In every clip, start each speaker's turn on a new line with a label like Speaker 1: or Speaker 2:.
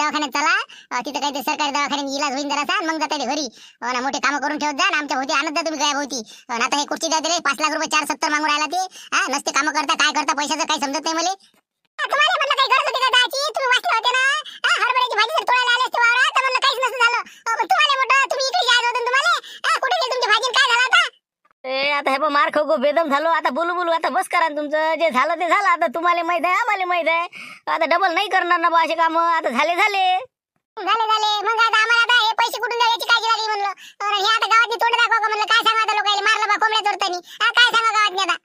Speaker 1: दवाखान्यात चला, तिथं काहीतरी सरकारी दवाखान्यात इलाज होईन जरासा, मग जाता येते घरी. ना मोठे कामं करून ठेवत जा, आमच्या भोवती आणत जा तुम्ही काय भोवती. आता हे खुर्ची द्या दिले 5 लाख रुपये 470 मागून राहिला ते. नसते कामं करता, काय करता, पैशाचं काही समजत नाही मला. तुम्हाला म्हटलं काही गरज होती का जायची? तुम्ही वाचले होते ना, हरभऱ्याची भाजी जर तोडायला आले असते वावरात तर म्हणलं काहीच नसतं झालं. पण तुम्हाला म्हटलं तुम्ही इकडे जायचं होतं तुम्हाला, कुठे गेली तुमची भाजी, काय झालं आता?
Speaker 2: आता हे मार खाऊ बेदम झालो. आता बोलू बोलू आता बस करा, तुमचं जे झालं ते झालं. आता तुम्हाला माहित आहे, आम्हाला माहित आहे. आता डबल नाही करणार ना बा असे काम. आता झाले झाले
Speaker 1: झाले झाले. मग आता आम्हाला आता हे पैसे कुठून द्यायची काळजी लागली म्हणलं. हे आता गावातली तोंड दाखवा का म्हणलं, काय सांगा आता लोकांना, मारलं बा कोंबड्या चोरतानी, काय सांगा गावातनी आता?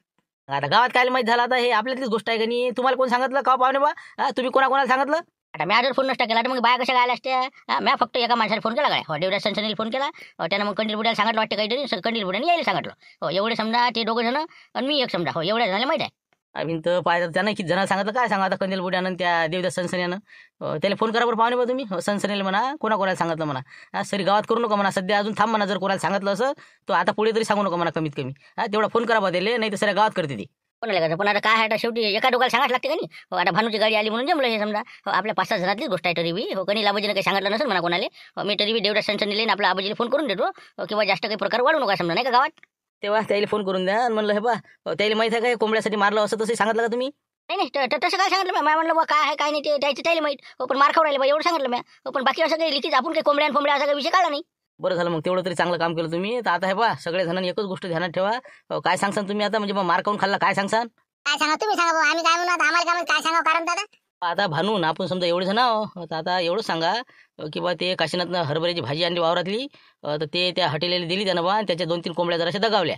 Speaker 3: आता गावात काय माहित झालं, आता हे आपल्यातलीच गोष्ट आहे का नाही. तुम्हाला कोण सांगितलं का पाहुणे बा? तुम्ही कोणाकोणाला सांगितलं?
Speaker 2: आता मी आजवर फोन नसता केला, मग बाया कशा गायला असत्या? मी फक्त एका माणसाला फोन केला काय, देवराज सनसनीला फोन केला. त्यानं मग कंडील बुड्याला सांगितलं वाटतं काहीतरी, कंडील बुड्याने यायला सांगितलं. एवढे समजा ते दोघं जण आणि मी एक समजा. एवढ्या जणांना माहित आहे.
Speaker 3: अभिन तर पाहिजे त्यानं किती जणांना सांगितलं, काय सांगा आता कंदील बुड्यानं त्या देवदास सनसन्यानं. त्याला फोन करा बरं पाहुणे बा तुम्ही. सनसनीला म्हणा कोणाकोणाला सांगितलं म्हणा. सरी गावात करू नका म्हणा, सध्या अजून थांब म्हणा. जर कोणाला सांगितलं असं तर आता पुढे तरी सांगू नका म्हणा, कमीत कमी. तेवढा फोन करा बा त्याला, नाही तर सर गावात करते ती.
Speaker 2: कोणाला करायचं? पण आता काय आहे, आता शेवटी एका डोकाला सांगायला लागते का नाही. आता भानूची गाडी आली म्हणून जमलं हे समजा. आपल्या 5-6 जणातलीच गोष्ट आहे तरी बी. कणी आबाजीने काही सांगितलं नसेल म्हणा कोणाला. मी तरी बी देवराज सनसनीला आपल्या आबाजीला फोन करून देतो, किंवा जास्त काही प्रकार वाढू नका समजा, नाही का गावात.
Speaker 3: तेव्हा त्याला फोन करून द्या आणि म्हणलं हे बा त्याला माहित आहे काय कोंबड्यासाठी मारलं असं तसं सांगितलं का तुम्ही?
Speaker 2: नाही तसं काय सांगितलं मी म्हणलं बा काय आहे काय नाही ते त्याचं त्याला माहीत. पण मार खाऊ राहिले बा एवढं सांगितलं मी. पण बाकी असं काही लिखीच आपण काही कोंबड्या आणि असा काही विषय काढला नाही.
Speaker 3: बरं झालं मग, तेवढं तरी चांगलं काम केलं तुम्ही. तर आता हे बा सगळे जणांनी एकच गोष्ट ध्यानात ठेवा. काय सांगसान तुम्ही आता, म्हणजे मग मार खाऊन खाल्ला काय सांगसान?
Speaker 1: काय सांगा तुम्ही, सांगा भाऊ, आम्ही काय म्हणू आता, आम्हाला काय सांगा कारण दादा.
Speaker 3: आता भानून आपण समजा एवढे जण आहोत. आता एवढंच सांगा की बा ते काशीनाथनं हरभऱ्याची भाजी आणली वावरातली, तर ते त्या हॉटेलला दिली त्यानं बा, आणि त्याच्या 2-3 कोंबड्या जराशा दगावल्या.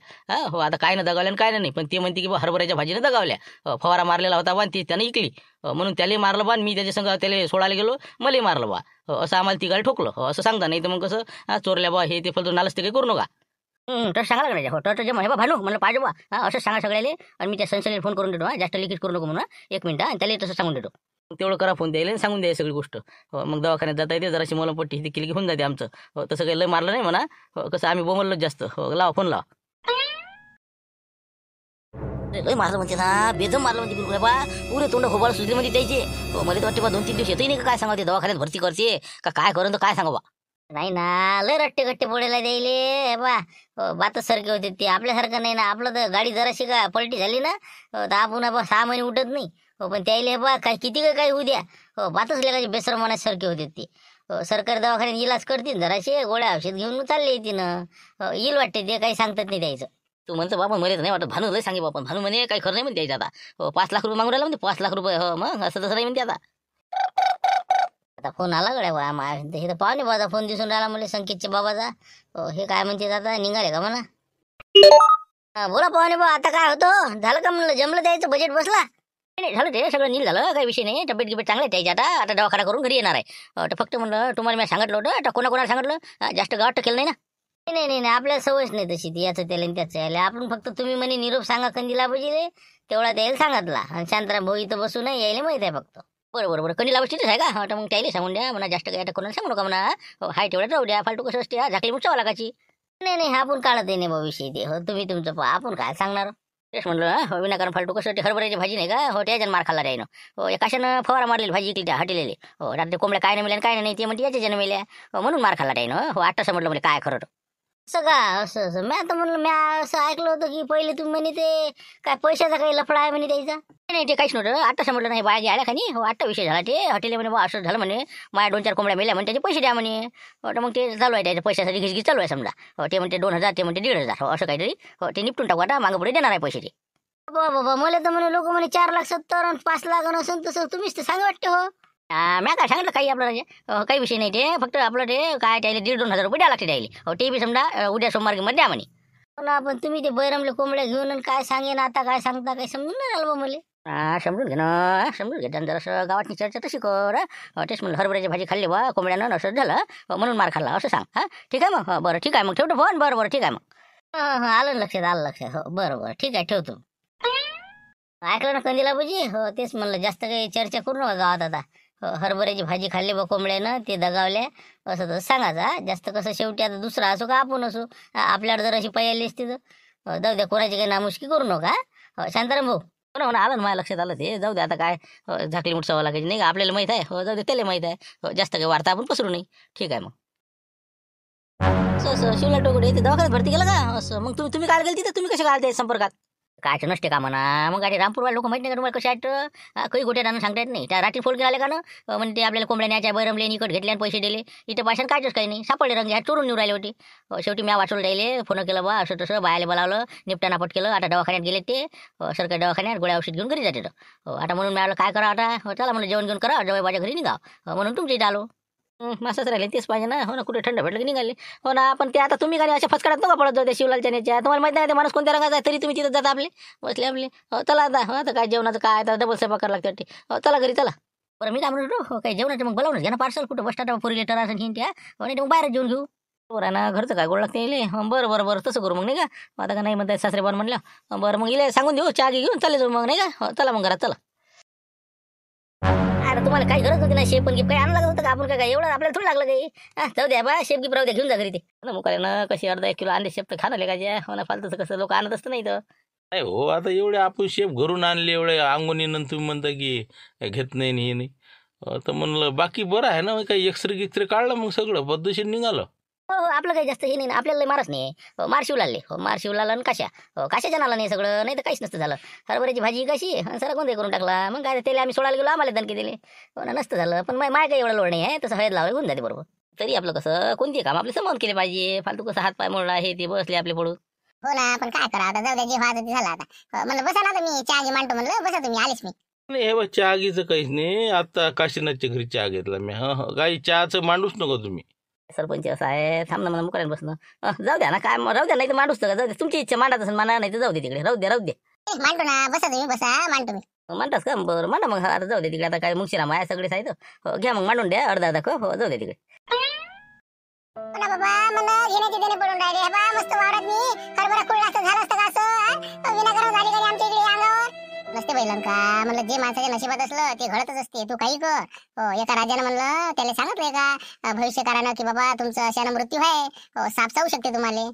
Speaker 3: हो आता काय ना दगावल्या काय नाही, पण ते म्हणते की बा हरभऱ्याच्या भाजीने दगावल्या. फवारा मारलेला होता बा, ती त्यानं इकली म्हणून त्याला मारलं बा. मी त्याच्या संग त्याला सोडायला गेलो, मलाही मारलं बा. असं आम्हाला तिघाला ठोकलं असं सांगता. नाही तर मग कसं चोरल्या बा हे ते फलतो नालच ते काही करू नका.
Speaker 2: तर सांगायला करायचं. हो तर जे म्हणे बा भानू म्हणलं पाहिजे बा, असं सांगा सगळ्याले. आणि मी त्या सनसनीला फोन करून देतो, जास्त लिखित करू नको म्हणून. 1 मिनिट आणि त्याला तसं सांगून देतो.
Speaker 3: तेवढं करा फोन द्यायला आणि सांगून द्यायला सगळी गोष्ट. मग दवाखान्यात जाता येते, जराशी मलमपट्टी हे केली की होऊन जाते आमचं. तसं काही लय मारलं नाही म्हणा. कसं आम्ही बोमललोच जास्त. लावा फोन लावा.
Speaker 2: लय मारलं म्हणते ना, बेदम मारलं म्हणते बिलकुल बा. पुरे तोंड खोबाळ सुचले म्हणजे त्याचे. मला तर वाटते बा 2-3 दिवस येतही नाही का काय सांगा, ते दवाखान्यात भरती करते का काय करून तर काय सांगा बा. नाही ना, लय रट्टे गट्टे पोळायला द्यायले बा. बातच सारखे होते ते, आपल्यासारखं नाही ना. आपलं तर गाडी जराशी का पलटी झाली ना, तर आपण बा 6 महिने उठत नाही. पण त्याला बा काय किती काय होऊ द्या, बातच लेखाचे बेसरमानासारखे होते ते. सरकारी दवाखान्यात इलाज करतील, जराशे गोळ्या औषध घेऊन चालले येतील. येईल वाटते ते, काही सांगतात नाही द्यायचं.
Speaker 3: तू म्हणतो बाबा मला नाही वाटत, भानू लय सांगे बापा. भानू म्हणे काही खरं नाही म्हणते द्यायचं आता. 5 लाख रुपये मागून राहिला म्हणते, 5 लाख रुपये. मग असं तसं नाही म्हणते आता.
Speaker 2: आता फोन आला गड्या बा, हे तर पाहुणे बाबा फोन दिसून राहिला मला, संकेतच्या बाबाचा. हे काय म्हणते आता, निघाले का म्हणा. बोला पाहुणे बा, आता काय होतं, झालं का म्हणलं, जमलं द्यायचं, बजेट बसला? नाही झालं ते सगळं नील झालं, काही विषय नाही. तब्येत गिबेत चांगलं द्यायची आता दवाखाना करून घरी येणार आहे. तर फक्त म्हणलं तुम्हाला मी सांगितलं होतं, आता कोणाकोणाला सांगितलं, जास्त गावात केलं नाही ना. नाही आपल्याला सवयच नाही तशी ती, याचं त्याला त्याचं यायला. आपण फक्त तुम्ही म्हणे निरोप सांगा कंदीला बजीले, तेवढा त्याला सांगितला. आणि शांतराम भाऊ इथं बसू नाही यायला माहित आहे फक्त. बरोबर कंदीला बसतीच आहे का? तर मग त्याला सांगून द्या म्हणा, जास्त काही आता कोणाला सांगू नका म्हणा. हाय तेवढ्यात राहू द्या, फालतू कसं असते झाकली मुठवा लागायची. नाही आपण काढत नाही बा विषय ते. तुम्ही तुमचं पहा, आपण काय सांगणार. तेच म्हणलं विनाकारण फालतू कसं ते हरभऱ्याची भाजी नाही का, त्याच्यानं मार खाल्ला त्यानं. एकाशानं फवारा मारलेली भाजी इकली त्या हॉटेलले. रात्री कोंबड्या काय नाही मिळाल्या काय नाही, ते म्हणते याच्यानं मिळाल्या, म्हणून मार खाल्ला त्यानं. आता समजलं म्हणजे काय खरं असं का. असं मी आता म्हणलं, मी असं ऐकलं होतं की पहिले तुम्ही म्हणे ते काय पैशाचा काही लफडा आहे म्हणे द्यायचा. नाही ते काहीच नव्हतं. आता समजलं नाही बाया आल्या का नाही. आता विषय झाला ते हॉटेल म्हणे बा, असं झालं म्हणे, माझ्या 2-4 कोंबड्या मिळाल्या म्हणे, त्याचे पैसे द्या म्हणे. तर मग ते चालू आहे त्याच्या पैशासाठी घिसघिस चालू आहे समजा. ते म्हणते 2,000, ते म्हणते 1,500, असं काहीतरी. ते निपटून टाकू, आता मागं पुढे देणार आहे पैसे ते. बाबा मला तर म्हणे लोक म्हणे 4,70,000 आणि 5 लाख असेल तसं तुम्हीच ते सांगा वाटते. हो मी काय सांगितलं काही आपल्याला काही विषय नाही. ते फक्त आपलं ते काय त्याला 1,500-2,000 रुपये द्या लागते द्यायला. ते बी समजा उद्या सोमवार मध्ये द्या म्हणे. पण तुम्ही ते बैरमले कोंबड्या घेऊन आणि काय सांगेन आता, काय सांगता काही समजून नाही आलं बा मला. समजून घे ना, समजून घे. जरासं गावातली चर्चा तशी कर. तेच म्हणलं हरभऱ्याची भाजी खाल्ली बा कोंबड्यानं, असं झालं म्हणून मार खाल्ला असं सांग. हा ठीक आहे मग. बरं ठीक आहे मग, ठेवतो फोन. बरं ठीक आहे मग. आलं लक्षात. हो बरं ठीक आहे ठेवतो. ऐकलं ना कंदीला बुजी. हो तेच म्हणलं, जास्त काही चर्चा करू नका गावात आता. हरभऱ्याची भाजी खाल्ली बा कोंबड्यानं, ते दगावल्या असं तसं सांगायचं. जास्त कसं शेवटी आता दुसरा असो का आपण असो, आपल्याला जर अशी पयाली असती तर जाऊ द्या, कोणाची काही नामुष्की करू नका. शांताराम भाऊ
Speaker 3: हो ना आलं ना माझ्या लक्षात आलं ते. जाऊ दे आता काय झाकली मुठ सव्वा लागायची नाही का, आपल्याला माहित आहे. हो जाऊ दे, त्याला माहित आहे. हो, जास्त काही वार्ता आपण पसरू नाही. ठीक आहे मग. असं असं शिवला टोकडे ते दवाखान्यात भरती केलं का? असं मग तुम्ही काय गेली तिथे, तुम्ही कसे काय ते संपर्कात? काय नसते का म्हणा. मग अरे रामपूरवाले लोक माहित नाही का तुम्हाला कसे आहेत? काही गोट्या राहणं सांगता येत नाही. त्या रात्री फोन आले का ना, म्हणजे आपल्याला कोंबड्या न्यायच्या, बैरमले इकट घेतले आणि पैसे दिले. इथे पैशान कायच काही नाही, सापडले रंग ह्या चोरून निवरायले होते. शेवटी मी वाचवलं राहिले, फोन केलं बा असं तसं, बायाला बोलावलं, निपटाना पट केलं. आता दवाखान्यात गेले ते, सरकारी दवाखान्यात गोळ्या औषध घेऊन घरी जाते. आता म्हणून मी काय करा आता, चला म्हणलं जेवण घेऊन करा, जवळ माझ्या घरी निघा. म्हणून तुमच्या इथे आलो. मासाच राहिले तेच पाहिजे ना. हो ना, कुठे थंड भेटलं की निघाले. हो ना, पण ते आता तुम्ही काय अशा फसकड्यात नका पडत जाऊ त्या शिवलालच्या नेच्या. तुम्हाला माहिती नाही ते माणूस कोणत्या रंगाचा आहे, तरी तुम्ही तिथं जाता आपले बसले आपले. हो चला आता. हो आता काय जेवणाचं काय आता डबल स्वयंपाक करायला लागते. हो चला घरी चला. बरं मी काय म्हणतो, हो काही जेवणाचं मग बोलावून घ्या ना पार्सल. कुठं बस स्टँड फोर लेटर असं घेऊन त्या, आणि मग बाहेर जेवून घेऊ. बरं आहे ना, घरचं काय गोड लागते. बरं बरं बरं तसं करू मग नाही का. आता का नाही म्हणतात सासरे बन म्हणलं. बरं मग इले सांगून देऊ, चहा घेऊन चालले जाऊ मग नाही का. हो चला मग घरात चला. अरे तुम्हाला काही गरज होती ना शेप पण गिफ्ट काही आणलं लागत होतं का? आपण काय एवढं आपल्याला थोडं लागलं काही. जाऊ द्या बा, शेप गिफ्ट राहू द्या, घेऊन जा घरी ते. मग ना कशी अर्धा 1 किलो अंडे शेप तर खाणं लागायचे. हो ना, फालतूचं कसं लोक आणत असतं नाही तर.
Speaker 4: नाही हो, आता एवढे आपण शेप घरून आणले, एवढे अंगोनी नंतर तुम्ही म्हणता की घेत नाही आणि हे नाही. तर म्हणलं बाकी बरं आहे ना, काही एक्सरे गिक्सरे काढलं मग सगळं पद्धतशीर निघालं.
Speaker 2: हो आपलं काही जास्त हे नाही ना, आपल्याला लय मारच नाही. मार शिवलाले, हो मार शिवलाला आणि काशाच्या नाला नाही सगळं, नाही तर काहीच नसतं झालं. हरभऱ्याची भाजी कशी सर कोणते करून टाकला. मग काय त्याला आम्ही सोडायला गेलो, आम्हाला दणके दिले. हो ना, नसतं झालं. पण माय काही एवढं लोड नाही आहे, तसं हळद लावलं होऊन जाते बरोबर. तरी आपलं कसं कोणते काम आपले समोर केले पाहिजे. फालतू कसं हात पाय मोडला हे ते बसले आपले पडून.
Speaker 1: हो ना, पण काय करा आता, जाऊ द्या, जे व्हायचं ते झालं आता. म्हणलं बसा ना, आता मी चहा मांडतो म्हणलं, बसा तुम्ही, आलेच मी.
Speaker 4: नाही हे बा, चहा गीचं काहीच नाही. आता काशीनाथच्या घरी चहा घेतला मी. काही चहाचं मांडूच नको तुम्ही.
Speaker 2: सरपंच असं आहे, थांब ना मला मुकायला बसणं. जाऊ द्या ना, काय राहू द्या, नाही तर मांडूच का. जाऊ दे, तुमची इच्छा मांडत असेल माना, नाही तर जाऊ दे तिकडे. राहू दे
Speaker 1: मांडतो ना, बसा तुम्ही, बसा, मांडतो मी.
Speaker 2: मांडतास का? बरं मांडा मग. आता जाऊ दे तिकडे. आता काय मुंगशिराम आहे सगळे साहित्य. हो घ्या मग मांडून द्या अर्धा कप. हो जाऊ दे तिकडे.
Speaker 1: हो ना बाबा, मला घेण्याचे देणे पडून राहिले. हे बा मस्त वाढत मी हरभरा खुळला असं झालं असतं का असं विनाकारण झाली का आमच्या इकडे अंगावर नसते बैलन का. म्हणलं जे माणसाच्या नशिबात असलं ते घडतच असते. तू काही कर. हो एका राजानं म्हणलं त्याला सांगितलंय का भविष्यकारानं की बाबा तुमचं अशानं मृत्यू आहे, हो साप चावू शकते तुम्हाला.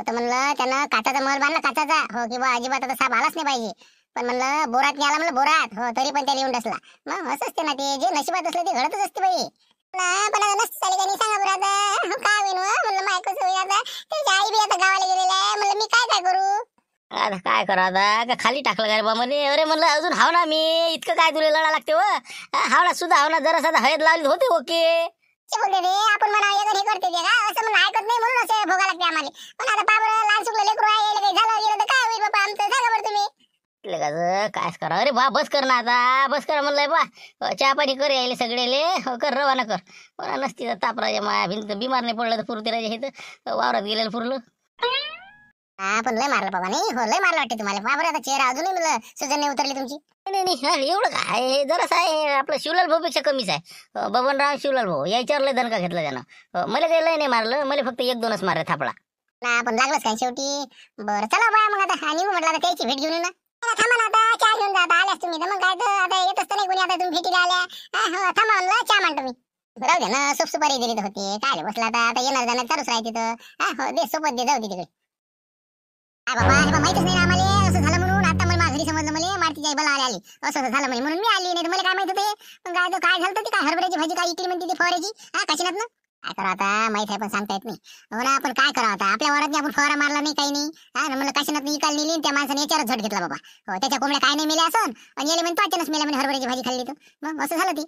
Speaker 1: तर म्हणलं त्यानं काचाचा महल बांधला काचाचा. हो की बा अजिबात आता साप आलाच नाही पाहिजे. पण म्हणलं बोरात नाही आला म्हणलं बोरात. हो तरी पण त्याला येऊन डसला. मग असं असते ना, ते जे नशिबात असलं ते घडतच असते बाई. पण आता नसतं चालेल का नाही सांगा बरं आता. काय होईन म्हणलं मायकच होई आता. त्याची आई बी आता गावाला गेलेली आहे. म्हणलं मी काय करू.
Speaker 2: आता काय करा आता, का खाली टाकलं का रे बा म्हणे. अरे म्हणलं अजून हाव ना मी, इतकं काय तुला लढा लागते व. हाव ना सुद्धा, हाव ना जरा हळद लावली होते ओके.
Speaker 1: बोलते रे आपण म्हणा हे करते ते का असं म्हणून ऐकत नाही म्हणून असं भोगा लागते आम्हाला. पण आता पाबर लहान चुकलं लेकरू आहे, यायला काही झालं गेलं तर काय होईल बाबा आमचं सांगा बरं तुम्ही.
Speaker 2: काय करा. अरे बा बस कर ना आता, बस करा म्हणलंय बा. चहा पाणी कर यायले सगळेले. कर रवाना कर. मला नसती तर तापराजा माया भिंत बिमार नाही पडलं तर पुरते राजा हे तर वावरात गेलेलं पुरलं.
Speaker 1: हा पण लय मारलं बाबा. नाही हो लय मारलं वाटते तुम्हाला. बाबर आता चेहरा अजूनही मला सुजन नाही उतरली तुमची.
Speaker 2: नाही एवढं काय, जरास आहे आपलं शिवलाल भाऊ पेक्षा कमीच आहे. बबनराव शिवलाल भाऊ याच्यावर लय दणका घेतला त्यानं. मला काही लय नाही मारलं, मला फक्त 1-2च मारलं थापडा.
Speaker 1: ना पण लागलंच काय शेवटी. बरं चला बा मग आता निघू म्हटलं आता त्याची भेट घेऊन येऊ ना. थांबा ना आता, चहा घेऊन जाता आल्यास तुम्ही तर मग काय तर आता येतच तर नाही कोणी. आता तुम्ही भेटीला आल्या. थांबा म्हणलं चहा मांडतो मी. राहू दे ना, सोप सुपारी दिली तर होते. काय बसला आता येणार जाणार चालूच राहते तिथं. हो दे सोबत दे, जाऊ दे तिकडे. काय बाबा हे माहितच नाही ना आम्हाला असं झालं म्हणून. आता मला घरी समजलं, मला मारतीची आई बला आली असं झालं म्हणे म्हणून मी आली. नाही तर मला काय माहित होते. पण काय झालं ते काय हरभऱ्याची भाजी काय इकली म्हणते ती फवारायची काशीनाथ ना. काय करा आता माहित आहे पण सांगता येत नाही. हो ना, पण काय करा आता आपल्या वरात आपण फवारा मारला नाही काही नाही. म्हणलं काशीनाथ इकाल नेली त्या माणसाने याच्यावर झट घेतला बाबा. हो त्याच्या कोंबड्या काय नाही मेल्या असं आणि याला म्हणजे पाचनच मेल्या म्हणे हरभऱ्याची भाजी खाल्ली तर. मग असं झालं ती.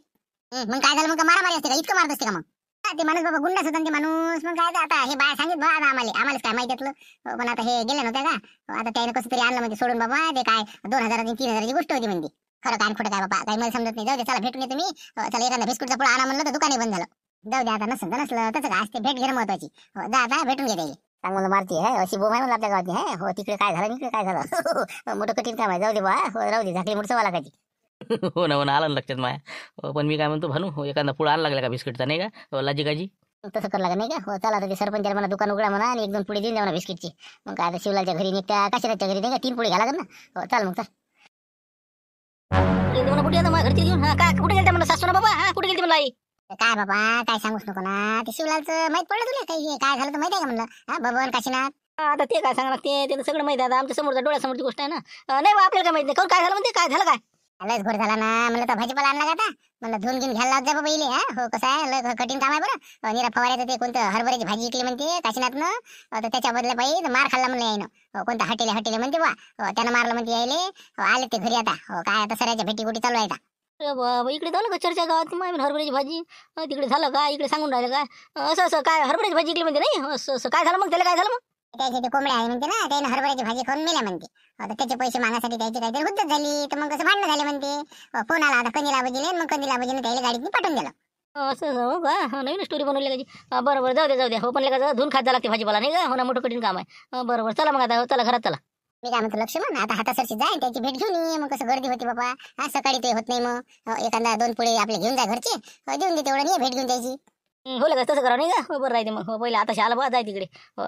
Speaker 1: मग काय झालं मग मारामारी असते का, इतकं मारत असते का मग. ते माणूस बाबा गुंडाच होता ते माणूस. मग काय आता हे बाय सांगित बा आम्हालाच काय माहिती यातलं. पण आता हे गेले नव्हत्या का. आता त्याने कसं तरी आणलं म्हणजे सोडून बाबा. ते काय 2000 3,000ची गोष्ट होती म्हणजे. खरं काय खोटं काय बाबा काही मला समजत नाही. जाऊ दे चला भेटून येतो मी. चला एखादा बिस्कुटचा पुढे आणा म्हणलं तर दुकानही बंद झालं. जाऊ दे आता नसलं तसं काय असते. भेट घेणं महत्वाची. जा आता भेटून घेते.
Speaker 2: चांगलं मारती आहे अशी बोम आहे म्हणून आपल्या गावात आहे. हो तिकडे काय झालं इकडे काय झालं. मोठं कठीण काम आहे. जाऊ दे बा. हो राहू दे, झाकली मोठं सवा लागायची.
Speaker 3: हो ना आलं लक्षात माया. पण मी काय म्हणतो भानू, हो एखादा पुढं आण लागला का बिस्किटचा नाही का लाजी काजी.
Speaker 2: तसं कर लागत नाही का. हो चला आता ते सरपंचाला म्हणा दुकान उघडा म्हणा आणि 1-2 पुढे देऊन द्या म्हणा बिस्किटची. मग काय आता शिवलालच्या घरी निघत्या काशीराजच्या घरी नाही का 3 पुढे घ्या लागत ना. हो चाल मग चल. कुठे आता घरची घेऊन काय कुठे गेलता म्हणा सासू ना बाबा. कुठे गेलती म्हणलं आई.
Speaker 1: काय बाबा काय सांगूच नको ना. ते शिवलालचं माहित पडलं तुला काही काय झालं तर माहित आहे का म्हणलं. बबन काशीनाथ
Speaker 2: आता ते काय सांगणार ते तर सगळं माहिती आहे आता आमच्या समोरच्या डोळ्यासमोरची गोष्ट आहे ना. नाही बा आपल्याला काय माहिती नाही. काहून काय झालं म्हणते काय झालं काय?
Speaker 1: लयच घोड झाला ना. म्हणलं तर भाजीपाला आणला का आता? म्हणलं धुवून घेऊन घ्यायला लावत जा बाबा इले. हा हो कसं आहे लय कठीण काम आहे बरं. निरा फवाऱ्याचं ते कोणतं हरभऱ्याची भाजी विकली म्हणते काशीनाथनं. तर त्याच्या बदल्या पाहिजे मार खाल्ला म्हणलं यायनं. कोणतं हटेले म्हणते बा. त्यानं मारलं म्हणते यायले. आले ते घरी आता. काय आता सरायच्या भेटी गोटी चालू आहे आता.
Speaker 2: अरे बाबा इकडे झालं का चर्चा गावात माय हरभऱ्याची भाजी? तिकडे झालं का? इकडे सांगून राहिलं काय? असं असं काय हरभऱ्याची भाजी इकडे म्हणते नाही? असं काय झालं मग त्याला काय झालं मग?
Speaker 1: त्याचे ते कोंबड्या आहे म्हणते ना. त्याने हरभऱ्याची भाजी खाऊन मेल्या म्हणते. आता त्याचे पैसे मागण्यासाठी त्याची काहीतरी हुद्दत झाली. तर मग कसं भांडणं झाले म्हणते. फोन आला आता कंदीला आबाजीले. मग कंदीला आबाजीने त्याला गाडीत पाठवून दिलं.
Speaker 2: असं हो का? नवीन स्टोरी बनवली का? बरोबर जाऊ द्या हो पण का धुवून खात जा लागते भाजीपाला नाही का? हो ना मोठं कठीण काम आहे. बरोबर चला मग आता चला घरात चला.
Speaker 1: मी काय म्हणतो लक्ष्मण आता हातासरशी जाय त्याची भेट घेऊन ये. मग कसं गर्दी होती बाबा. हा सकाळी ते होत नाही मग. एखादा 2 पुढे आपले घेऊन जाय घरचे. देऊन दे तेवढं नाही भेट घेऊन द्यायची.
Speaker 2: हो का तसं करा नाही का? बरं राहते मग. पहिले आता शाला बा जाय तिकडे.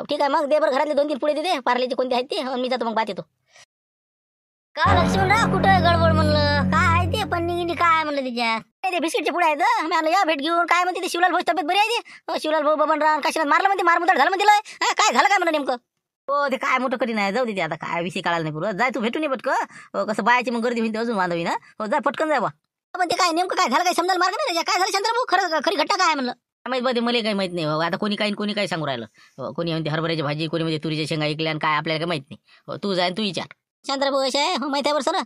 Speaker 2: ठीक आहे मग दे बरं घरातले 2-3 पुढे दे पार्लेचे कोणते आहेत ते. मी जातो मग बात येतो. का लक्ष्मणराव कुठं गडबड म्हणलं काय आहे ते पन्नी गिंडी काय म्हणलं तिच्या ते बिस्किटचे पुढे आहेत. मी आणलं या भेट घेऊन काय म्हणते ते शिवलाल भाऊ तब्येत बरी आहे ते. शिवलाल भाऊ बबनराव काशीनाथ मारलं म्हणते मारमुदाड झालं म्हणते लय. काय झालं काय म्हणलं नेमकं? हो ते काय मोठं कठीण आहे. जाऊ दे ते आता काय विषय काढायला नाही पुरं. जाय तू भेटून ये पटकं. कसं बायाची मग गर्दी होईल अजून वांधवी ना. हो जा पटकन जाय बा. पण ते काय नेमकं काय झालं काय समजायला मार्ग नाही काय झालं चंद्रभाऊ खरं खरी घटना काय आहे म्हणलं. माहित मध्ये मला काही माहित नाही. आता कोणी काही सांगू राहिलं. कोणी म्हणते हरभऱ्याची भाजी कोणी म्हणजे तुरीच्या शेंगा ऐकल्या आणि काय आपल्याला काही माहित नाही. तू जाय तू विचार. चंद्रभाऊ असे आहे हो माहिती आहे बरं सर.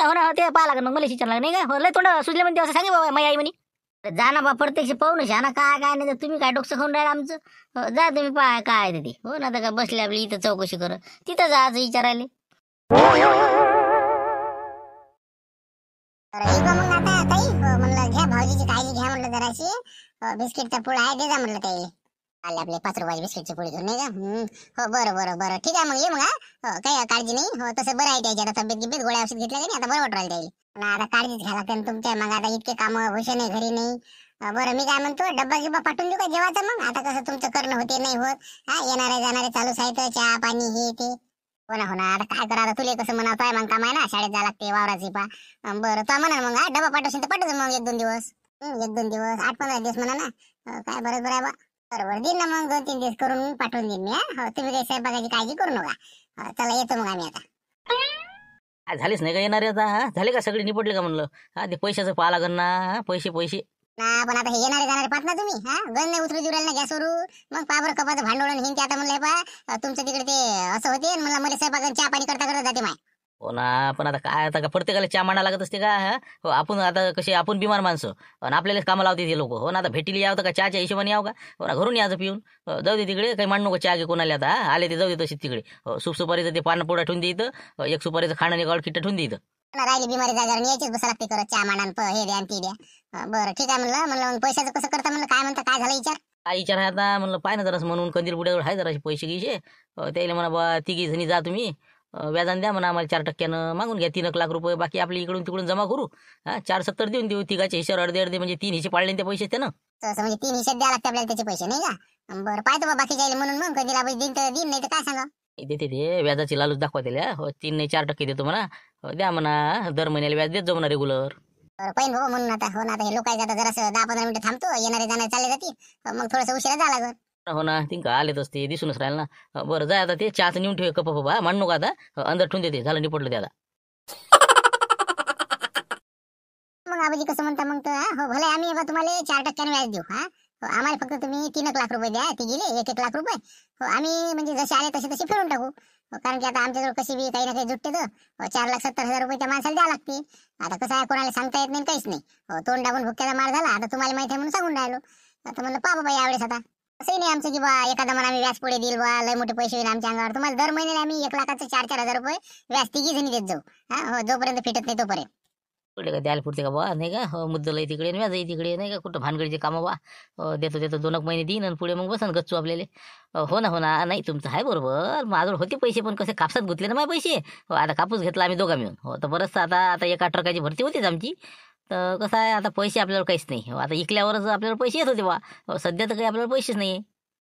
Speaker 2: हो ना ते पाहा लागेल मग मला विचार लागेल नाही का? लय तोंड सुजले म्हणते असं सांगे बाबा माझी आई म्हणे. जा ना बा प्रत्यक्ष पाहू ना शा ना काय काय नाही तुम्ही काय डोकं खाऊन राहिला आमचं. जा तुम्ही पाहा काय आहे ते. हो ना आता काय बसले आपली इथं चौकशी करत तिथं जायचं विचारायला.
Speaker 1: मग आता ताई म्हणलं घ्या भाऊजीची काळजी घ्या म्हणलं जराशी. बिस्किटचा पुढा आहे दे जा म्हणलं ताई. आले आपले 5 रुपयाचे बिस्किटचे पुढे घेऊन नाही का? हो बरं ठीक आहे मग ये मग. काही काळजी नाही. हो तसं बरं आहे त्याची आता तब्येत गिब्येत गोळ्या औषध घेतल्या का नाही आता बरं वाटू राहिलं त्याला. पण आता काळजीच घ्या लागते तुमच्या. मग आता इतके काम भूषे नाही घरी नाही. बरं मी काय म्हणतो डब्बा गिब्बा पाठवून देऊ का जेवायचं मग? आता कसं तुमचं करणं होते नाही होत. हा येणारे जाणारे चालूच आहे तर चहा पाणी हे ते. हो ना आता काय करा आता तुला कसं म्हणावतोय मग काम आहे ना शाळेत जायला लागते वावराची पा. बरं तो म्हणा मग डबा पाठवशील तर पाठवतो मग 1-2 दिवस. 1-2 दिवस 8-15 दिवस म्हणा ना. काय बरोबर आहे बा. बरोबर देईन ना मग 2-3 दिवस करून पाठवून देईन मी. हो तुम्ही काही स्वयंपाकाची काळजी करू नका. चला येतो मग आम्ही आता.
Speaker 3: झालेच नाही का येणारे आता? झाले का सगळे निपटले का म्हणलं? ते पैशाचं पाहा लागन ना. पैसे
Speaker 1: ना पण आता हे येणारे जाणारे पाहत ना तुम्ही. गंज नाही उतरू देऊ राहिले ना गॅसवरून. मग पाबर कपाचं भांडवळ हिंते आता म्हणलं पा तुमच्या तिकडे ते असं होते म्हणलं मला स्वयंपाक चहा पाणी करता जाते माय.
Speaker 3: हो ना पण आता काय आता का प्रत्येकाला चहा मांडा लागत असते का? हो आपण आता कसे आपण बिमार माणसं आणि आपल्यालाच कामं लावते ते लोक. हो ना आता भेटीला यावं का चहाच्या हिशोबाने यावं का? हो ना घरून यायचं पिऊन. जाऊ दे तिकडे काही मांडू नको चहा घे कोणाला आता. आले ते जाऊ दे तशीच तिकडे. सुपारीचं ते पानं पोडा ठेवून देतं. 1 सुपारीचं खाणं निघावं किट्ट ठेवून देतं.
Speaker 1: राहिली बिमारी जागा यायचीच बसा लागते करत चहा मांडा हे द्या ती द्या. बरं ठीक आहे म्हणलं मग पैशाचं कसं करता म्हणलं काय म्हणता काय झालं विचार?
Speaker 3: काय विचार आहे आता म्हणलं पाय ना जरास म्हणून कंदील बुड्याजवळ आहे जराशी पैसे घ्यायचे. त्याला म्हणा बा 3 जणी जा तुम्ही. व्याजान द्या म्हणा आम्हाला 4% मागून घ्या 3 लाख रुपये. बाकी आपली इकडून तिकडून जमा करू. 470 देऊन देऊ. तिघाच्या हिशोबावर अर्धे म्हणजे 3 हिशे पाळले ते पैसे ते ना.
Speaker 1: तसं म्हणजे 3 हिशेब द्या लागते आपल्याला त्याचे पैसे नाही का? बरं पाहतो बा बाकी जाईल म्हणून मग कधी दिन तर दिन नाही तर काय सांगा.
Speaker 3: देते ते व्याजाची लालूच दाखवा त्याला. 3 नाही 4% देतो म्हणा. द्या म्हणा दर महिन्याला व्याज देत जाऊ म्हणा रेग्युलर.
Speaker 1: बरं पाहिजे बाबा म्हणून आता. हो ना आता हे लोक आता जरा 10-15 मिनिटं थांबतो. येणारे जाणारे चालले जातील. मग थोडंसं उशिरा जा लागत.
Speaker 3: हो ना तिंका आलेच असते दिसूनच राहील ना. बरं जाय आता ते चहाचं नेऊन ठेव कप बाबा मांडू का आता. अंदर ठेवून देते झालं निपटलं ते आता.
Speaker 1: मग आबाजी कसं म्हणता मग तर हो भले आम्ही तुम्हाला 4% व्याज देऊ. आम्हाला फक्त तुम्ही 3 लाख रुपये द्या. ती गेले 1 लाख रुपये. हो आम्ही म्हणजे जसे आले तसे फिरून टाकू. कारण की आता आमच्याजवळ कशी बी काही ना काही जुटते तर 4,70,000 रुपये त्या माणसाला द्या लागते. आता कसं आहे कोणाला सांगता येत नाही काहीच नाही. तोंड दाबून भुक्क्याचा मार झाला. आता तुम्हाला माहिती आहे म्हणून सांगून राहिलो. आता म्हणलं पा बाबा यावेळेस आता असंही नाही आमचं की बा एखादा म्हणा आम्ही व्याज पुढे देईल बा लय मोठे पैसे होईल आमच्या अंगावर. तुम्हाला दर महिन्याला आम्ही 1 लाखाचे 4-4 हजार रुपये व्याज 3 जणी देत जाऊ. हो जोपर्यंत फिटत नाही तोपर्यंत.
Speaker 3: पुढे का द्यायला पुरते का बा नाही का? मुद्दल तिकडे व्याज तिकडे नाही का? कुठं भानगडीचे कामं बा देतो 2 महिने देईन आणि पुढे मग बसन गच्चू आपल्याला. हो ना नाही तुमचं आहे बरोबर. माझ्यावर होते पैसे पण कसे कापसात गुतले ना माझे पैसे. आता कापूस घेतला आम्ही दोघा मिळून. हो तर बरंच आता 1 ट्रकाची भरती होतीच आमची. तर कसं आहे आता पैसे आपल्याला काहीच नाही. आता इकल्यावरच आपल्याला पैसे येत होते बा. सध्या तर काही आपल्याला पैसेच नाही.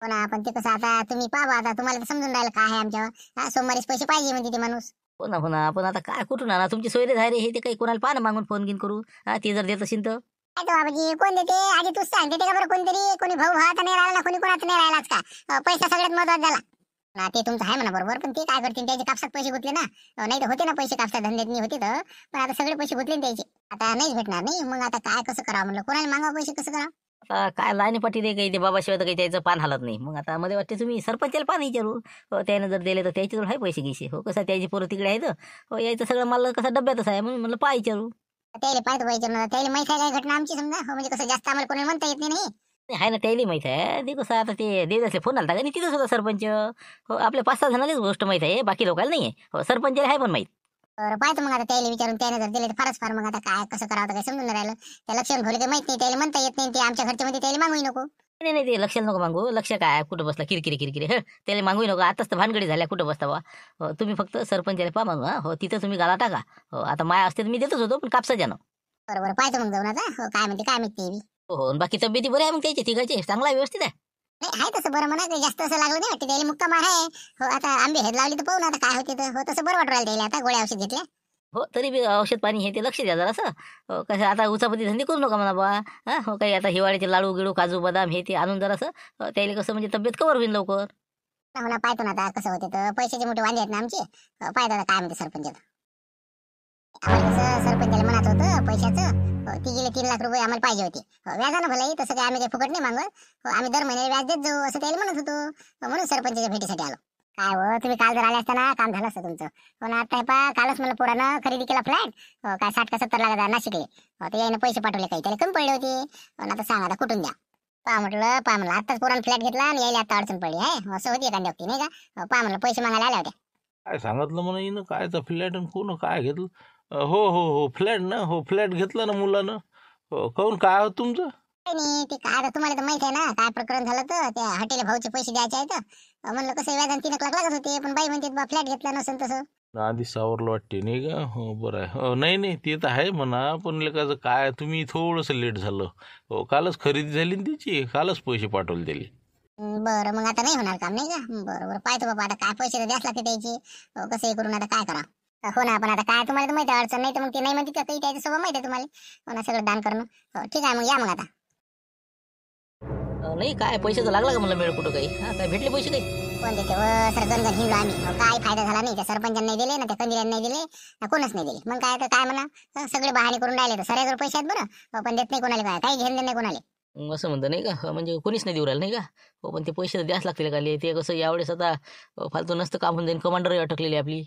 Speaker 1: हो ना पण ते कसं आता तुम्ही पाहा आता तुम्हाला तर समजून राहिलं काय आहे आमच्यावर. सोमवारीच पैसे पाहिजे म्हणते ते माणूस.
Speaker 3: हो ना पण आता काय कुठून आणा तुमची सोयरे झाले हे ते काही कोणाला पाहा मागून फोन घेऊन करू. ते जर देत असेल तर
Speaker 1: काय तो बाबाजी कोण देते आधी तूच सांग देते का बरं कोणतरी. कोणी भाऊ भावाचा नाही राहिला ना कोणी कोणाचा नाही राहिलाच का? पैसा सगळ्यात महत्वाचा झाला. ते तुमचं आहे म्हणा बरोबर, पण ते काय करतील, त्याचे कापसात पैसे गुतले ना. नाही तर होते ना पैसे कापसात धंद्यात होते तर, पण आता सगळे पैसे गुतले ना त्याचे, आता नाहीच भेटणार नाही. मग आता काय कसं करावं म्हणलं, कोणाला मागावं पैसे, कसं करावं?
Speaker 2: आता काय लाईनी पाठी रे काही ते बाबाशिवाय तर काही त्याचं पान हालत नाही. मग आता मध्ये वाटते तुम्ही सरपंचाला पान विचारू. त्यानं जर दिले तर त्याच्याजवळ आहे पैसे घ्यायचे. कसं त्याची पोरं तिकडे आहेत. यायचं सगळं मला कसं डब्यातच आहे म्हणून म्हणलं पा विचारू.
Speaker 1: त्याला पाहतो पाहिजे ना, त्याला माहिती आहे काय घटना आमची समजा. म्हणजे कसं जास्त आम्हाला कोणाला म्हणता येत नाही.
Speaker 2: आहे ना त्याला माहित आहे. ते कसं आता ते देत असले फोन आलता का नाही तिथं सुद्धा सरपंच. आपल्या 5-6 जणांनाच गोष्ट माहित आहे, बाकी लोकांना नाही आहे. सरपंचाला आहे पण माहित.
Speaker 1: पाहतो मग आता त्याला विचारून, त्याने जर दिले तर फारच फार. मग आता काय कसं करावं काय समजून राहिलं. त्या लक्षण ठेवलं काही माहित नाही, त्याला म्हणता येत नाही. ते आमच्या घरच्यामध्ये त्याला मागू नको.
Speaker 2: नाही नाही ते लक्षात नको मागू. लक्ष काय कुठं बसला किरकिरी त्याला मागू नको. आताच तर भानगडी झाल्या कुठं बसता बा. तुम्ही फक्त सरपंचाला पा मागू. तिथं तुम्ही गाला टाका. आता माया असते तर मी देतच होतो, पण कापसा जाणं.
Speaker 1: बरोबर पाहतो मग जाऊन आता. काय म्हणते काय माहिती बी.
Speaker 2: आणि बाकी तब्येती बरी आहे मग त्याची तिघाची चांगला व्यवस्थित आहे.
Speaker 1: नाही आहे तसं बरं म्हणा, काही जास्त असं लागलं नाही वाटते त्याला. मुक्का मार आहे. आता आंबे हेद लावली तर पाहू ना आता काय होते तर. तसं बरं वाटू राहिलं त्याला आता, गोळ्या औषध घेतल्या.
Speaker 2: तरी बी औषध पाणी हे ते लक्ष द्या जरा असं. कसं आता उचापती धंदे करू नका म्हणा बा. काही आता हिवाळ्याचे लाडू गिडू काजू बदाम हे ते आणून जरा असं त्याला कसं म्हणजे तब्येत कवर होईल लवकर.
Speaker 1: हो ना पाहतो ना आता कसं होते तर. पैशाचे मोठे वांदे आहेत ना आमचे. पाहतो आता काय म्हणते सरपंचाला. आम्हाला कसं सरपंचाला म्हणत होतं पैशाचं. ती गेले 3 लाख रुपये आम्हाला पाहिजे होते. व्याजानं भलाई, तसं काय आम्ही काही फुकट नाही मागत. आम्ही दर महिन्याला व्याज देत जाऊ असं त्याला म्हणत होतो. म्हणून सरपंचाच्या भेटीसाठी आलो. काय हो तुम्ही काल जर आले असताना काम झालं असतं तुमचं. पण आता पहा कालच मला पोरानं खरेदी केला फ्लॅट. काय 60 का 70 लाख नाशिकले. तर याने पैसे पाठवले काही, त्याला कमी पडले होते. पण आता सांगा आता कुठून द्या. पहा म्हणलं आताच पोरानं फ्लॅट घेतला आणि यायला आता अडचण पडली आहे. असं होती एखाद्या व्यक्ती नाही का. पहा म्हणलं पैसे मागायला आल्या होत्या.
Speaker 4: काय सांगितलं म्हणा येईन कायचा फ्लॅट आणि कोण काय घेतलं. हो फ्लॅट ना. हो फ्लॅट घेतला ना मुलानं. काहून काय होत तुमचं?
Speaker 1: नाही ते काय आता तुम्हाला तर माहित आहे ना काय प्रकरण झालं तर. त्या हॉटेल भाऊचे पैसे द्यायचे आहेत. म्हणलं कसं व्याजाने 3 लाख लागत होते. पण बाई म्हणते फ्लॅट घेतला नसेल तसं.
Speaker 4: आधी सावरलं वाटते नाही का. हो बरं आहे. नाही ते तर आहे म्हणा, पण लेकाचं काय तुम्ही थोडंसं लेट झालं. कालच खरेदी झाली ना त्याची, कालच पैसे पाठवले त्याला.
Speaker 1: बरं मग आता नाही होणार काम नाही का. बरोबर पाहतो बाबा आता काय पैसे तर द्यास लागते द्यायचे. कसं हे करून आता काय करा. हो ना पण आता काय तुम्हाला तर माहिती आहे अडचण नाही तर मग ते नाही म्हणते का काही त्याच्या सोबत माहिती आहे तुम्हाला. हो ना सगळं दान करणं. ठीक आहे मग या मग आता.
Speaker 2: नाही काय पैशाचं लागला का मला मेळ कुठं काही. काय भेटले पैसे काही.
Speaker 1: कोण देते सर गणगण हिंडलो आम्ही. काय फायदा झाला नाही. त्या सरपंचांनी नाही दिले ना, त्या कंदिरांनी नाही दिले ना, कोणच नाही दिले. मग काय तर काय म्हणा सगळे बहाणे करून राहिले तर सऱ्याजवळ पैसे आहेत बरं. पण देत नाही कोणाला, काय काही घेणं नाही कोणाला.
Speaker 2: असं म्हणतं नाही का. म्हणजे कोणीच नाही देऊ राहिलं नाही का. पण ते पैसे तर द्यास लागतील का. ते कसं यावेळेस आता फालतू नसतं काम होऊन जाईल. कमांडर अटकलेली आपली.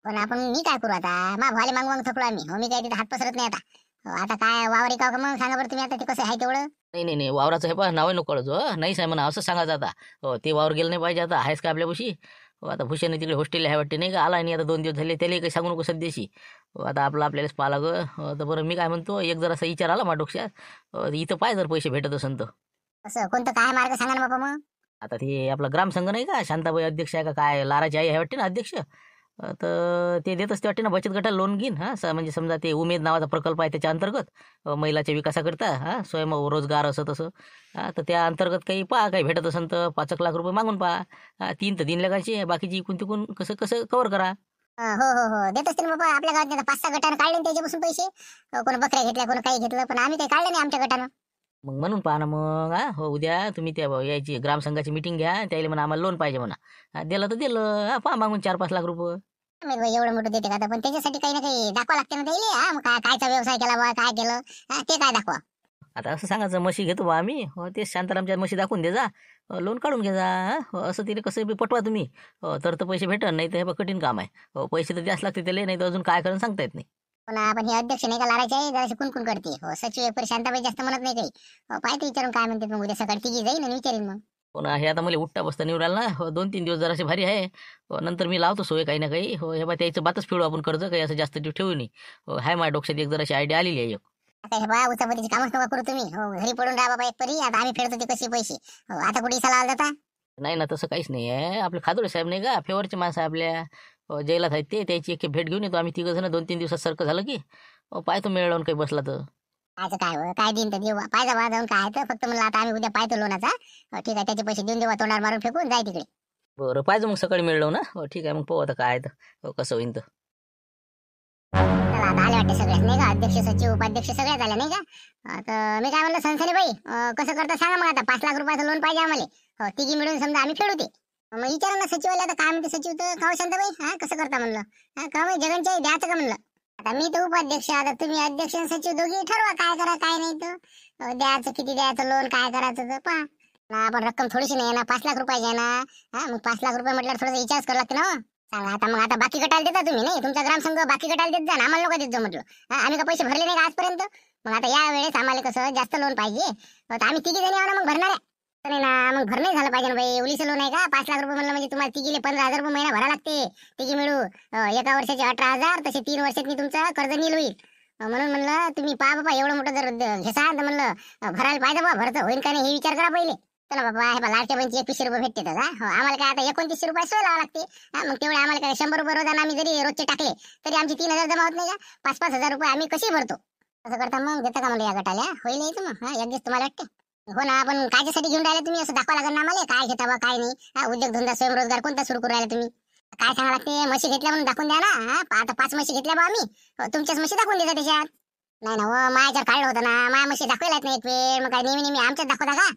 Speaker 1: पण आपण मी काय करू आता. मा भाले मागू थकलो आम्ही. मी काय तिथे हात पसरत नाही आता. आता काय वावरी का मग सांगा बरं तुम्ही आता ते कसं आहे तेवढं.
Speaker 2: नाही वावराचं हे पहा नाव नको कळतो. नाहीच आहे म्हणा असं सांगायचं आता. ते वावर गेलं नाही पाहिजे आता. आहेच का आपल्यापाशी. आता भूषण तिकडे हॉस्टेलला आहे वाटते नाही का. आला नाही आता 2 दिवस झाले. त्याला काही सांगू नको सध्याशी. आता आपल्यालाच पाहा लागं. तर बरं मी काय म्हणतो एक जर असा विचार आला माझ्या डोक्यात. इथं पाय जर पैसे भेटत असेल तर.
Speaker 1: असं कोणतं काय मार्ग सांगा ना बाबा मग.
Speaker 2: आता ते आपला ग्रामसंघ नाही का शांताबाई अध्यक्ष आहे का काय लाराची आई आहे वाटते ना अध्यक्ष. तर ते देत असते वाटते ना बचत गटाला लोन घेईन. म्हणजे समजा ते उमेद नावाचा प्रकल्प आहे त्याच्या अंतर्गत महिलाच्या विकासाकरता स्वयंरोजगार असं तसं. तर त्या अंतर्गत काही पहा काही भेटत असेल तर 5 लाख रुपये मागून पहा. 3 तर 3 लाखाचे बाकीची इकून तिकून कसं कव्हर करा.
Speaker 1: हो देत असतील बाबा. आपल्या गावात 5-6 गटानं काढले त्याच्यापासून पैसे. कोण बकऱ्या घेतल्या कोण काही घेतलं. पण आम्ही काही काढलं नाही आमच्या गटानं.
Speaker 2: मग म्हणून पहा ना मग. उद्या तुम्ही त्या यायची ग्रामसंघाची मिटिंग घ्या. त्याला म्हणा आम्हाला लोन पाहिजे म्हणा. दिलं तर दिलं. पहा मागून 4-5 लाख रुपये.
Speaker 1: एवढं मोठं देते का आता. पण त्याच्यासाठी काही ना काही दाखवा लागते ना त्याला. मग कायचा व्यवसाय केला बा काय केलं ते काय दाखवा.
Speaker 2: आता असं सांगायचं म्हशी घेतो बा आम्ही. ते शांतारामच्या म्हशी दाखवून दे जा. लोन काढून घे जा. असं तिला कसं बी पटवा तुम्ही. तर पैसे भेटन नाही तर हे कठीण काम आहे. पैसे तर द्यास लागते त्याला. नाही तर अजून काय करून सांगता येत नाही.
Speaker 1: पण आपण हे अध्यक्ष नाही का लारायचे आहे जराशी कुणकुण करते. सचिव पर शांताबाई जास्त म्हणत नाही काही. पाहते विचारून काय म्हणते. मग उद्या सकाळी तिघी जाईन आणि विचारेन मग.
Speaker 2: पण हे आता मला उठता बसता निवडाल ना. 2-3 दिवस जरासे भारी आहे. नंतर मी लावतो सोय काही ना काही. हे बा त्याचं बातच फिरू आपण कर्ज काही असं जास्त ठेवू नाही. हाय माझ्या डोक्यात एक जराशी आयडिया आलेली आहे.
Speaker 1: आता हे बा उचापतीची कामच नका करू तुम्ही. घरी पडून राहा बाबा एक परी. आता आम्ही फेडतो ते कसे पैसे. आता कुठे इसाला जाता.
Speaker 2: नाही ना तसं काहीच नाही आहे. आपले खादोळे साहेब नाही का फेवरचे माणसं आपल्या जैलात आहेत ते. त्याची एक भेट घेऊन येतो आम्ही 3 जण. 2-3 दिवसात सारखं झालं की पाहतो मेळ लावून काही बसला तर.
Speaker 1: कायचं काय काय देईन तर देऊ. पाहिजे बा जाऊन काय तर फक्त म्हणलं आता आम्ही उद्या पाहतो लोनाचा. ठीक आहे त्याचे पैसे देऊन देऊ. तोंडावर मारून फेकून जाय तिकडे.
Speaker 2: बरं पाहिजे मग सकाळी मिळलो ना. ठीक आहे मग पाहू आता काय तर कसं होईन तर.
Speaker 1: चला आता आले वाटते सगळ्याच नाही का. अध्यक्ष सचिव उपाध्यक्ष सगळ्याच आल्या नाही का. तर मी काय म्हणलं संसारी बाई कसं करता सांगा मग. आता 5 लाख रुपयाचं लोन पाहिजे आम्हाला. तिघी मिळून समजा आम्ही फेडू ते. मग विचारा ना सचिवाला आता काय म्हणते सचिव तर का शांताबाई हा कसं करता म्हणलं हा का माहिती जगनच्या द्यायचं का म्हणलं. आता मी तर उपाध्यक्ष आता तुम्ही अध्यक्ष आणि सचिव दोघी ठरवा काय करा काय नाही तर द्यायचं किती द्यायचं लोन काय करायचं तर पहा ना. आपण रक्कम थोडीशी नाही ना 5 लाख रुपयाची आहे ना. हा मग 5 लाख रुपये म्हटल्यावर थोडंसं विचारच करावं लागते ना. सांगा आता मग आता बाकी गटाला देता तुम्ही नाही तुमचा ग्रामसंघ बाकी गटाला देत जा ना आम्हाला लोक देत जा म्हटलं. आम्ही का पैसे भरले नाही का आजपर्यंत. मग आता या वेळेस आम्हाला कसं जास्त लोन पाहिजे तर आम्ही तिघी जणी आहो ना मग भरणार आहे नाही ना. मग भर नाही झालं पाहिजे ना बाई एवढीच लोन आहे का 5 लाख रुपये म्हणलं म्हणजे तुम्हाला तिघीले 15,000 रुपये महिना भरा लागते तिघी मिळू. एका वर्षाचे 18,000 तसे 3 वर्षात तुमचं कर्ज नील होईल. म्हणून म्हणलं तुम्ही पहा बाबा एवढं मोठं जर घेसाल तर म्हणलं भरायला पाहिजे बाबा भरतं होईल का नाही हे विचार करा पहिले. चला बाबा हे लाडक्या बहिणीचे 2100 रुपये भेटते का आम्हाला काय आता 2900 रुपये सोय लावा लागते. मग तेवढे आम्हाला काय 100 रुपये रोजाना आम्ही जरी रोजचे टाकले तरी आमचे 3,000 जमा होत नाही का. 5-5 हजार रुपये आम्ही कशी भरतो. असं करता मग देता का म्हणलं या गटाला होईल यायचं मग एक दिवस तुम्हाला वाटते. हो ना आपण कायच्यासाठी घेऊन राहिले तुम्ही असं दाखवा लागेल ना आम्हाला काय घेता बा काय नाही. उद्योगधंदा स्वयंरोजगार कोणता सुरू करू राहिले तुम्ही काय सांगा लागते. म्हशी घेतल्या म्हणून दाखवून द्या ना. आता 5 म्हशी घेतल्या बा आम्ही तुमच्याच म्हशी दाखवून देता त्याच्यात. नाही ना हो मायाच्यावर काढलं होतं ना माया म्हशी दाखवायलाच नाही एक वेळ. मग काय नेहमी आमच्याच दाखवता का.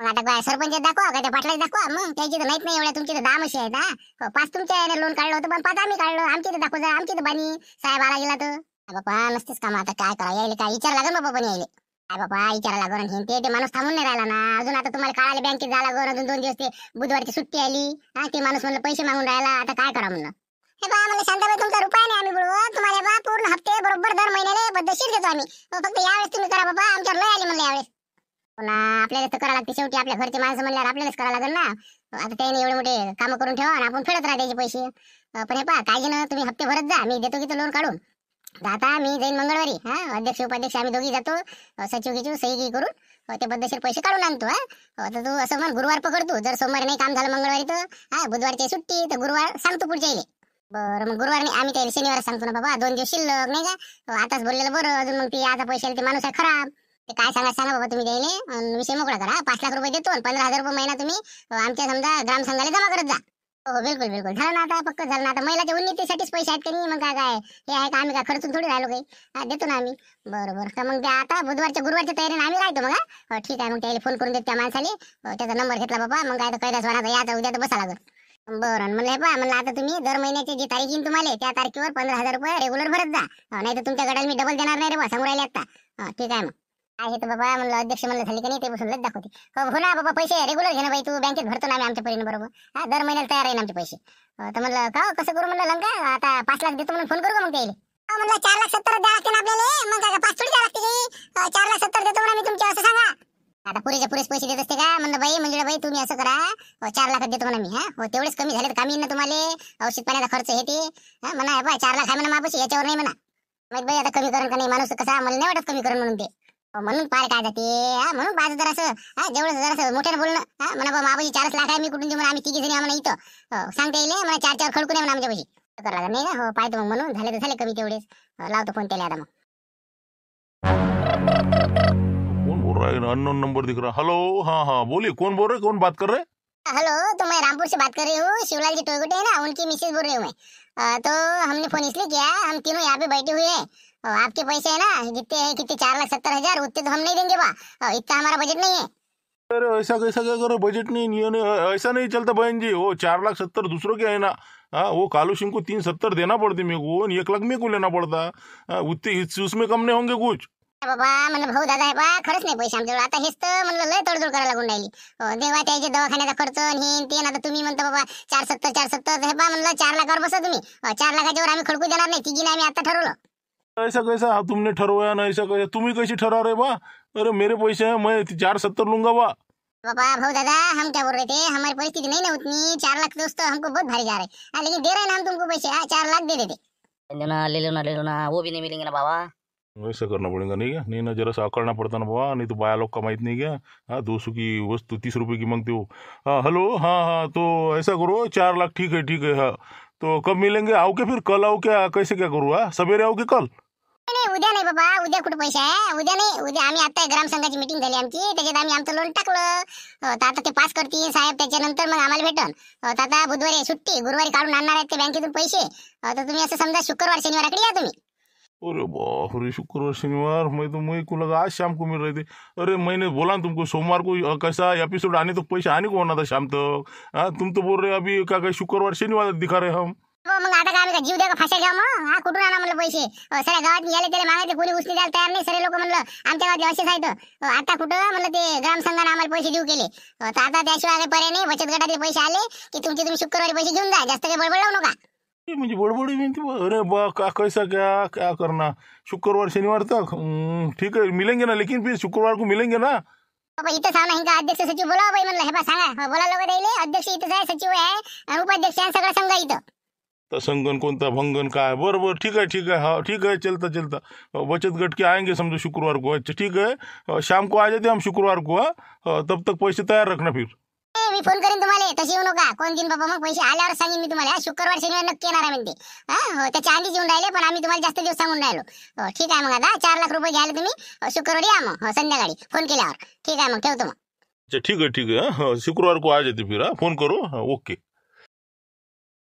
Speaker 1: मग आता काय सरपंच दाखवा काय त्या पाटलाच दाखवा. मग त्याची तर नाहीत नाही एवढ्या तुमची तर 10 म्हशी आहेत. 5 तुमच्या लोन काढलं होतं पण 5 आम्ही काढलं. आमची तर दाखवा आमची तर बानी साहेब आला गेला तर बाबा नसतेच काम. आता काय करा यायले काय विचार लागेल बाबा पण यायले काय बाबा विचारा लागून ते माणूस थांबून नाही राहिला ना. अजून आता तुम्हाला काळाला बँकेत जायला लागून अजून 2 दिवस ते बुधवारची सुट्टी आली. ते माणूस म्हणलं पैसे मागून राहिला आता काय करा म्हणलं. हे बा म्हणलं शांताबाई तुमचा रुपया नाही आम्ही बोलू तुम्हाला बा पूर्ण हप्ते बरोबर दर महिन्याला पद्धतशीर देतो आम्ही. फक्त यावेळेस तुम्ही करा बाबा आमच्यावर लय आली म्हणलं यावेळेस. पुन्हा आपल्याला तर करावं लागते शेवटी आपल्या घरचे माणसं म्हणल्यावर आपल्यालाच करावं लागेल ना. आता त्याने एवढे मोठे कामं करून ठेवा आणि आपण फेडत राहा त्याचे पैसे. पण हे पहा काळजी ना तुम्ही हप्ते भरत जा मी देतो की लोन काढून. आता मी जाईन मंगळवारी अध्यक्ष उपाध्यक्ष आम्ही दोघी जातो सचिव गिचू सही करून ते पद्धतशीर पैसे काढून आणतो. तर तू असं म्हण गुरुवार पकडतो जर सोमवारी नाही काम झालं मंगळवारी तर बुधवारची सुट्टी तर गुरुवार सांगतो पुढच्या येईल. बरं मग गुरुवार नाही आम्ही त्याला शनिवार सांगतो ना बाबा 2 दिवस शिल्लक नाही का. आताच बोललेलं बरं अजून मग ते आता पैसे ते माणूस आहे खराब ते काय सांगा बाबा तुम्ही द्यायले विषय मोकळा करा. 5 लाख रुपये देतो 15,000 रुपये महिना तुम्ही आमच्या समजा ग्रामसंघाला जमा करत जा. हो बिलकुल बिलकुल झालं ना आता पक्क झालं ना. आता महिलाच्या उन्नतीसाठीच पैसे आहेत का नाही मग काय काय हे आहे का आम्ही काय खर्चून थोडी राहिलो काही देतो ना आम्ही. बरोबर तर मग आता बुधवारच्या गुरुवारच्या तयारीने आम्ही राहतो मग. ठीक आहे मग त्याला फोन करून देत त्या माणसाले त्याचा नंबर घेतला बाबा. मग काय तर कैलास वाहनाचा याचा उद्या तर बसा लागत. बरं म्हणलं हे पहा म्हणलं आता तुम्ही दर महिन्याची जी तारीख येईल तुम्हाला त्या तारखेवर 15,000 रुपये रेग्युलर भरत जा. नाही तर तुमच्या गडाला मी डबल देणार नाही रे बा सांगू राहिले आता. ठीक आहे मग आहे तर बाबा म्हणलं अध्यक्ष म्हणलं झाली का नाही ते बसून लच दाखवते. हो ना बाबा पैसे रेग्युलर घे ना बाई तू बँकेत भरतो ना आम्ही आमच्या परीने बरोबर. दर महिन्याला तयार आहे ना आमचे पैसे. तर म्हणलं का कसं करू म्हणलं लंका आता 5 लाख देतो म्हणून फोन करू का मग त्याला. म्हणलं 4,70,000 द्या लागते ना आपल्याला मग काय 5 थोडी द्या लागते 4,70,000 देतो म्हणून मी तुमच्या असं सांगा. आता पुरेच्या पुरेच पैसे देत असते का म्हणलं बाई म्हणजे बाई तुम्ही असं करा 4 लाख देतो म्हणा मी. हो तेवढेच कमी झाले तर कामी ना तुम्हाला औषध पाण्याचा खर्च हे ते म्हणा बाय 4 लाख आहे म्हणा मापाशी याच्यावर नाही म्हणा. माहित बाई आता कमी करून का नाही माणूस कसा मला नाही वाटत कमी करून म्हणून ते म्हणून पार काय जाते म्हणून पाहिजे जर असं जेवढं जर असं मोठ्यानं बोलणं म्हणा बाबा मापाशी 4 लाख आहे मी कुठून देऊ म्हणा आम्ही 3 जणी आम्हाला इथं सांगता येईल मला 4 खडकू नये म्हणा आमच्या पैसे करायला नाही ना. हो पाहतो मग म्हणून झाले तर झाले कमी तेवढेच लावतो फोन त्याला आता मग.
Speaker 4: कौन बोल रहा है अननोन नंबर दिख रहा. हेलो हाँ हाँ बोलिए कौन बोल रहे कौन बात कर रहे.
Speaker 1: हेलो तो मैं रामपुर से बात कर रही हूँ. शिवलाल जी टोयगुटे है ना उनकी मिसेज बोल रही हूँ मैं. तो हमने फोन इसलिए किया हम तीनों यहाँ पे बैठे हुए हैं. आपके पैसे है ना जितने हैं कितने 4,70,000 उतने तो हम नहीं देंगे बा. इतना हमारा बजट नहीं है.
Speaker 4: अरे ऐसा कैसा क्या करो बजट नहीं ऐसा नहीं चलता बहन जी. वो 4,70,000 दूसरों के है ना. वो कालू सिंह को 370 देना पड़ती मेरे को 1 लाख मेरे को लेना पड़ता. उतने उसमें कम नहीं होंगे कुछ.
Speaker 1: बाबा म्हणलं भाऊ दादा आहे बा खरंच नाही पैसे आमच्याकडे आता हेच तर म्हणलं लय तडजोड करायला लागून राहिली. देवा त्याचे दवाखान्याचा खर्च हे ते आता तुम्ही म्हणता बाबा 470 हे बा म्हणलं 4 लाखावर बसा तुम्ही. 4 लाखाच्या वर आम्ही खडकू देणार नाही तिघीने आम्ही आता ठरवलं.
Speaker 4: ऐसा कैसा तुमने ठरवाया ना ऐसा कैसा तुम्ही कैसी ठहरा रहे बा. अरे मेरे पैसे हैं मैं 470 लूंगा बा.
Speaker 1: बाबा भाऊ दादा हम क्या बोल रहे थे हमारी परिस्थिति नहीं ना उतनी 4 लाख दोस्तों हमको बहुत भारी जा रहे हैं. लेकिन दे रहे हैं ना हम तुमको पैसे 4 लाख दे देते.
Speaker 2: ले लो ना वो भी नहीं मिलेंगे ना बाबा.
Speaker 4: वैसा करना पड़ेगा नहीं क्या नहीं ना जरा सा अकड़ना पड़ता ना बाबा. नहीं तो बाया लोग का माहित नहीं क्या. 200 की वस्तु 30 रुपए की मांगते हो. हेलो हाँ तो ऐसा करो 4 लाख ठीक है हाँ. तो कब मिलेंगे आओ के फिर कल आओ क्या कैसे क्या करूँ सवेरे आओ के कल.
Speaker 1: नाही उद्या नाही बाबा उद्या कुठे पैसे आहे उद्या नाही उद्या आम्ही आता ग्रामसंघाची मीटिंग झाली आमची त्याच्यात आम्ही आमचं लोन टाकलं. तर आता ते पास करतील साहेब त्याच्यानंतर मग आम्हाला भेटन. तर आता बुधवारी सुट्टी गुरुवारी काढून आणणार आहेत ते बँकेतून पैसे. तर तुम्ही असं समजा शुक्रवार शनिवाराकडे या तुम्ही.
Speaker 4: अरे बाप रे, शुक्रवार शनिवार मैं को लगा आज शाम को मिल रहे थे। अरे मैंने बोला ना तुमको सोमवार को कैसा एपिसोड आने तो पैसे आने को होना था शाम तक। हाँ, तुम तो बोल रहे अभी क्या शुक्रवार शनिवार दिखा रहे हम।
Speaker 1: मग आता काय आम्ही का जीव द्या का फाशा घ्या मग? हा कुठून आणा म्हणलं पैसे? सगळ्या गावात याले त्याला मागायचे, कोणी उसने द्यायला तयार नाही. सगळे लोक म्हणलं आमच्या गावातले असेच आहेत. आता कुठं म्हणलं ते ग्रामसंघाने आम्हाला पैसे देऊ केले. तर आता त्याशिवाय काही पर्याय नाही. बचत गटातले पैसे आले की तुम्ही शुक्रवारी पैसे घेऊन जा. जास्त काही बडबड लावू नका.
Speaker 4: ये मुझे बड़बड़ी में थी। अरे बा का कैसा क्या क्या करना शुक्रवार शनिवार तक। ठीक है मिलेंगे ना, लेकिन फिर शुक्रवार को मिलेंगे ना।
Speaker 1: बाबा इथं सांग ना, हिंगा अध्यक्ष सचिव बोलावा बाई म्हणलं. हे बा सांगा बोला लोक द्यायले. अध्यक्ष इथंच आहे, सचिव आहे आणि उपाध्यक्ष आहे, सगळा संघ इथं.
Speaker 4: तो संगन कोणता भंगन काय, बरोबर ठीक है हाँ ठीक है, चलता चलता बचत गट के आएंगे समझो शुक्रवार को। अच्छा ठीक है, शाम को आ जाते हम शुक्रवार को। तब तक पैसे तैयार रखना फिर।
Speaker 1: मी फोन करीन तुम्हाला, तशी येऊ नका. कोण देईन बाबा मग पैसे आल्यावर सांगेन मी तुम्हाला. शुक्रवार शनिवार नक्की येणार आहे म्हणते. हो त्याच्या आधीच येऊन राहिले, पण आम्ही तुम्हाला जास्त दिवस सांगून राहिलो. ठीक आहे मग आता 4 लाख रुपये घ्यायला तुम्ही शुक्रवारी या मग संध्याकाळी फोन केल्यावर. ठीक आहे मग ठेवतो मग.
Speaker 4: अच्छा ठीक है हाँ, शुक्रवार को आ जाते फिर। हाँ फोन करो, हाँ ओके।